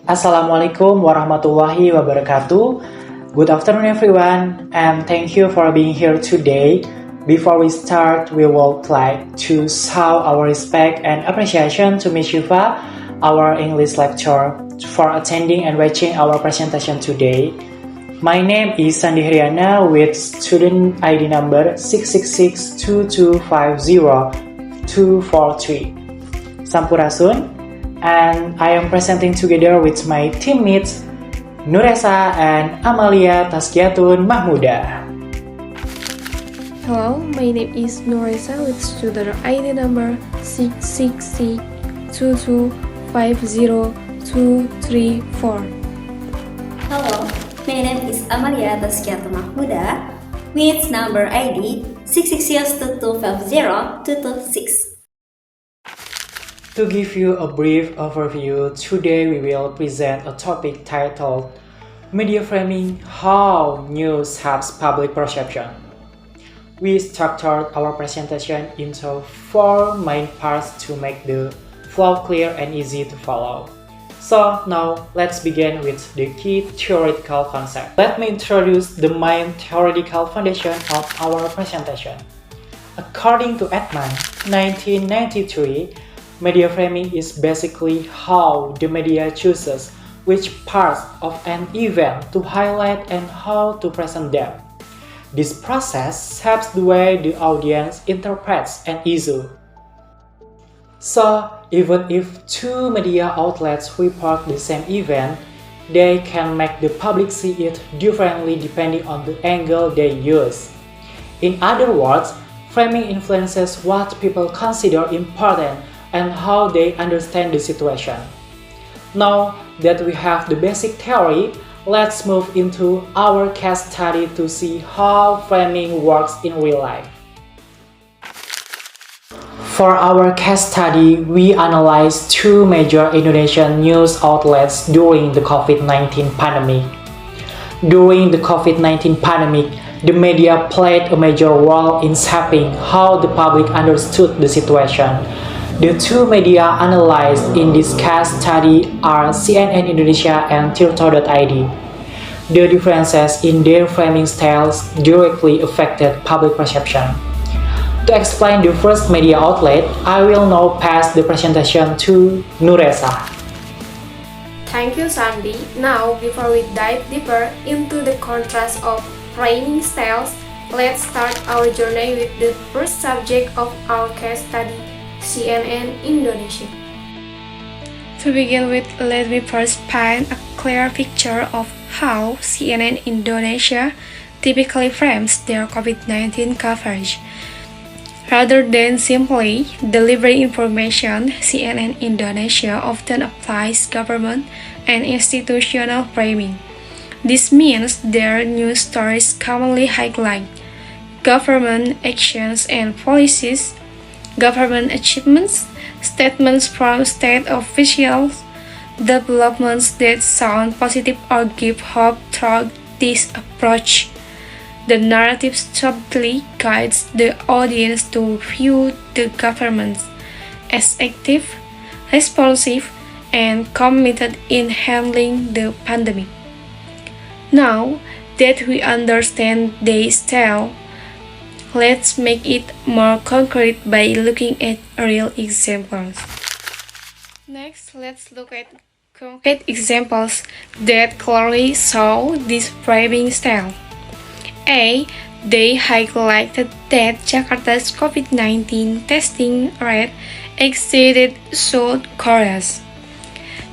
Assalamualaikum warahmatullahi wabarakatuh. Good afternoon everyone and thank you for being here today. Before we start, we would like to show our respect and appreciation to Ms. Shiva, our English lecturer, for attending and watching our presentation today. My name is Sandi Hriana with student ID number 666-2250-243. Sampurasun. And I am presenting together with my teammates Nuresa and Amalia Taskiatun Mahmuda. Hello, my name is Nuresa with student ID number 666-2250-234. Hello, my name is Amalia Taskiatun Mahmuda with number ID 666-2250-226. To give you a brief overview, today we will present a topic titled Media Framing: How News Shapes Public Perception. We structured our presentation into 4 main parts to make the flow clear and easy to follow. So now let's begin with the key theoretical concept. Let me introduce the main theoretical foundation of our presentation. According to Edman, 1993, media framing is basically how the media chooses which parts of an event to highlight and how to present them. This process shapes the way the audience interprets an issue. So, even if 2 media outlets report the same event, they can make the public see it differently depending on the angle they use. In other words, framing influences what people consider important and how they understand the situation. Now that we have the basic theory, let's move into our case study to see how framing works in real life. For our case study, we analyzed 2 major Indonesian news outlets during the COVID-19 pandemic. During the COVID-19 pandemic, the media played a major role in shaping how the public understood the situation. The 2 media analyzed in this case study are CNN Indonesia and Tirto.id. The differences in their framing styles directly affected public perception. To explain the first media outlet, I will now pass the presentation to Nuresa. Thank you, Sandy. Now, before we dive deeper into the contrast of framing styles, let's start our journey with the first subject of our case study, CNN Indonesia. To begin with, let me first paint a clear picture of how CNN Indonesia typically frames their COVID-19 coverage. Rather than simply delivering information, CNN Indonesia often applies government and institutional framing. This means their news stories commonly highlight government actions and policies, government achievements, statements from state officials, developments that sound positive or give hope through this approach. The narrative subtly guides the audience to view the government as active, responsive, and committed in handling the pandemic. Now that we understand their style, let's make it more concrete by looking at real examples. Next, let's look at concrete examples that clearly show this framing style. A. They highlighted that Jakarta's COVID-19 testing rate exceeded South Korea's.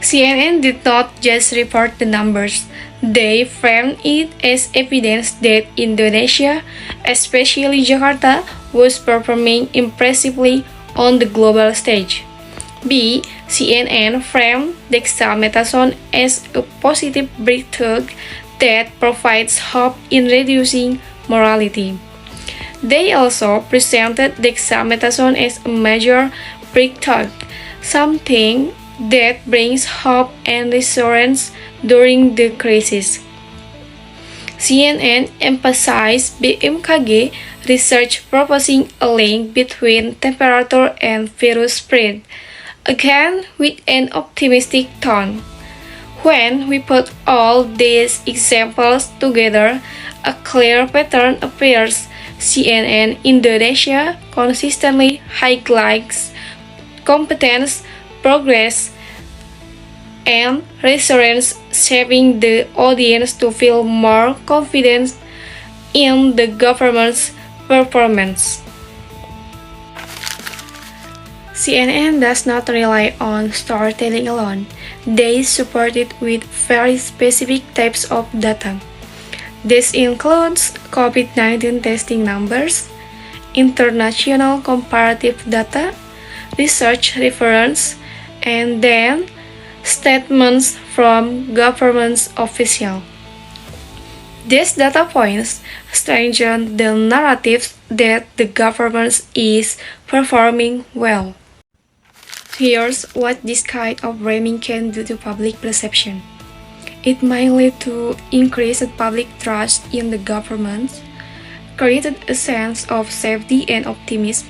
CNN did not just report the numbers, they framed it as evidence that Indonesia, especially Jakarta, was performing impressively on the global stage. B. CNN framed dexamethasone as a positive breakthrough that provides hope in reducing mortality. They also presented dexamethasone as a major breakthrough, something that brings hope and reassurance during the crisis. CNN emphasized BMKG research proposing a link between temperature and virus spread, again with an optimistic tone. When we put all these examples together, a clear pattern appears. CNN Indonesia consistently highlights competence, progress, and resilience, shaping the audience to feel more confident in the government's performance. CNN does not rely on storytelling alone. They support it with very specific types of data. This includes COVID-19 testing numbers, international comparative data, research reference, and then statements from government officials. These data points strengthen the narrative that the government is performing well. Here's what this kind of framing can do to public perception. It might lead to increased public trust in the government, created a sense of safety and optimism.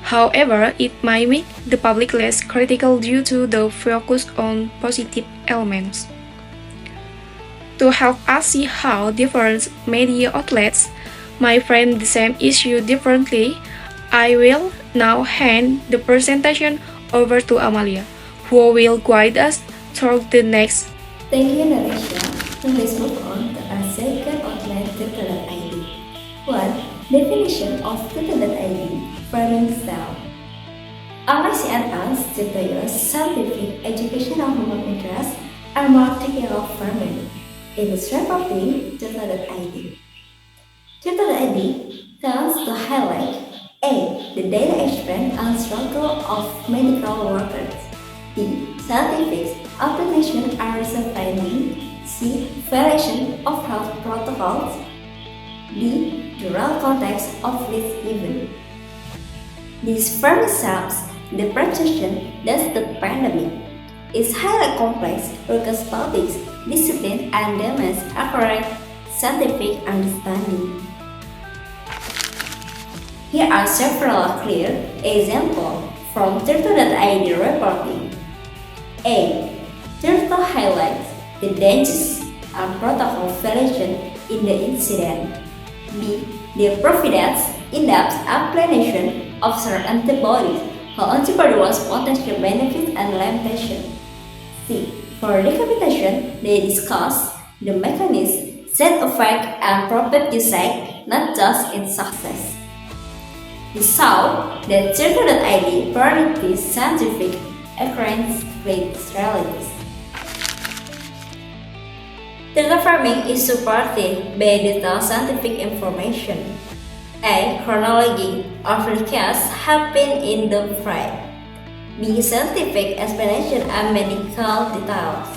However, it might make the public less critical due to the focus on positive elements. To help us see how different media outlets might frame the same issue differently, I will now hand the presentation over to Amalia, who will guide us through the next. Thank you, Naresha. Now let's move on to our second outlet, Twitter.id. 1. Definition of Twitter.id. Framing style. Unlike CNN's Twitter's scientific, educational, human interest, and more technical framing, it is reporting Twitter.id. Twitter.id tends to highlight A. The daily experience and struggle of medical workers. B. Scientific application and research finding. C. Variation of health protocols. D. The real context of this event. This framing serves the perception that the pandemic is highly complex because public discipline and demands accurate scientific understanding. Here are several clear examples from Twitter.id reporting. A. Twitter highlights the dangers and protocol violation in the incident. B. The provides in-depth explanation of certain antibodies, how antibody was potential benefits and limitations. C. For decapitation, they discuss the mechanism, side effect, and probable usage, not just its success. We saw that Twitter.id prioritizes scientific accuracy with realities. Twitter framing is supported by detailed scientific information. A. Chronology of the case happened in the frame. B. Scientific explanation and medical details.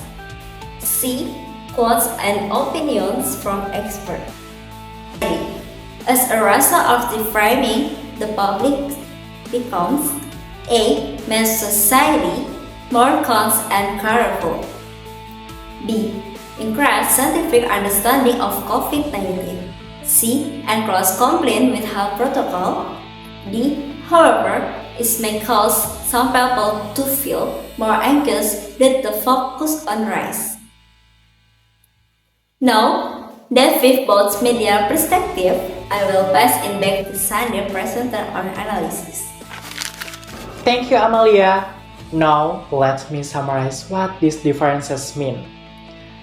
C. Quotes and opinions from experts. As a result of the framing, the public becomes A. Makes society more conscious and careful. B. Increase scientific understanding of COVID-19. C. Encourage compliance with health protocol. D. However, it may cause some people to feel more anxious with the focus on race. Now that with both media perspective, I will pass it back to Sandy, presenter on analysis. Thank you, Amalia. Now, let me summarize what these differences mean.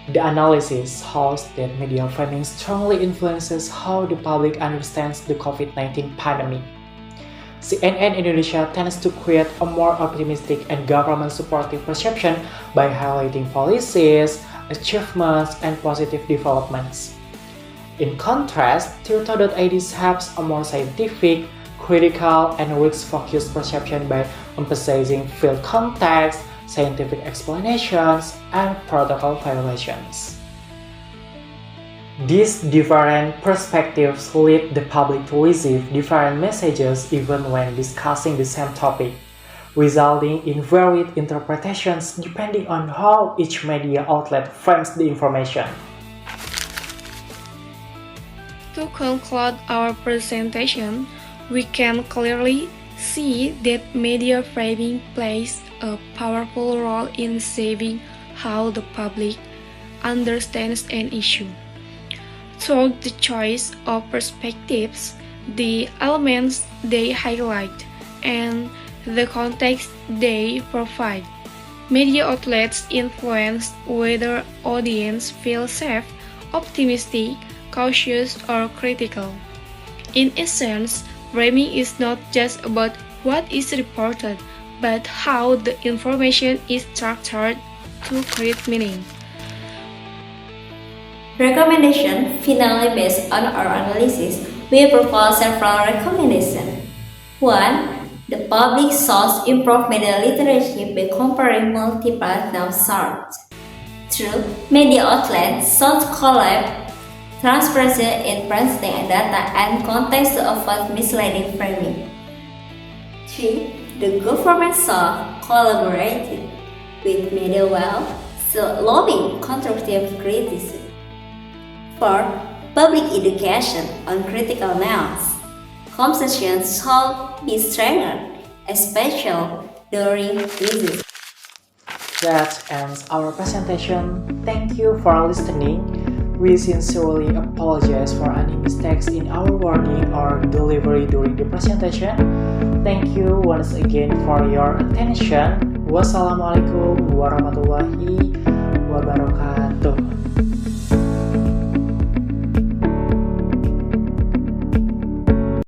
The analysis shows that media framing strongly influences how the public understands the COVID-19 pandemic. CNN Indonesia tends to create a more optimistic and government-supportive perception by highlighting policies, achievements, and positive developments. In contrast, Twitter.id has a more scientific, critical, and risk-focused perception by emphasizing field context, scientific explanations, and protocol violations. These different perspectives lead the public to receive different messages even when discussing the same topic, resulting in varied interpretations depending on how each media outlet frames the information. To conclude our presentation, we can clearly see that media framing plays a powerful role in shaping how the public understands an issue. Through the choice of perspectives, the elements they highlight, and the context they provide, media outlets influence whether audience feel safe, optimistic, cautious, or critical. In essence, framing is not just about what is reported, but how the information is structured to create meaning. Recommendation. Finally, based on our analysis, we propose several recommendations. 1. The public should improve media literacy by comparing multiple news sources. 2. Media outlets should collect transparency in presenting data and context to avoid misleading framing. 3. The government should collaborate with media well, so lobbying constructive criticism. 4. Public education on critical news. Conversation should be strengthened, especially during crisis. That ends our presentation. Thank you for listening. We sincerely apologize for any mistakes in our wording or delivery during the presentation. Thank you once again for your attention. Wassalamualaikum warahmatullahi wabarakatuh.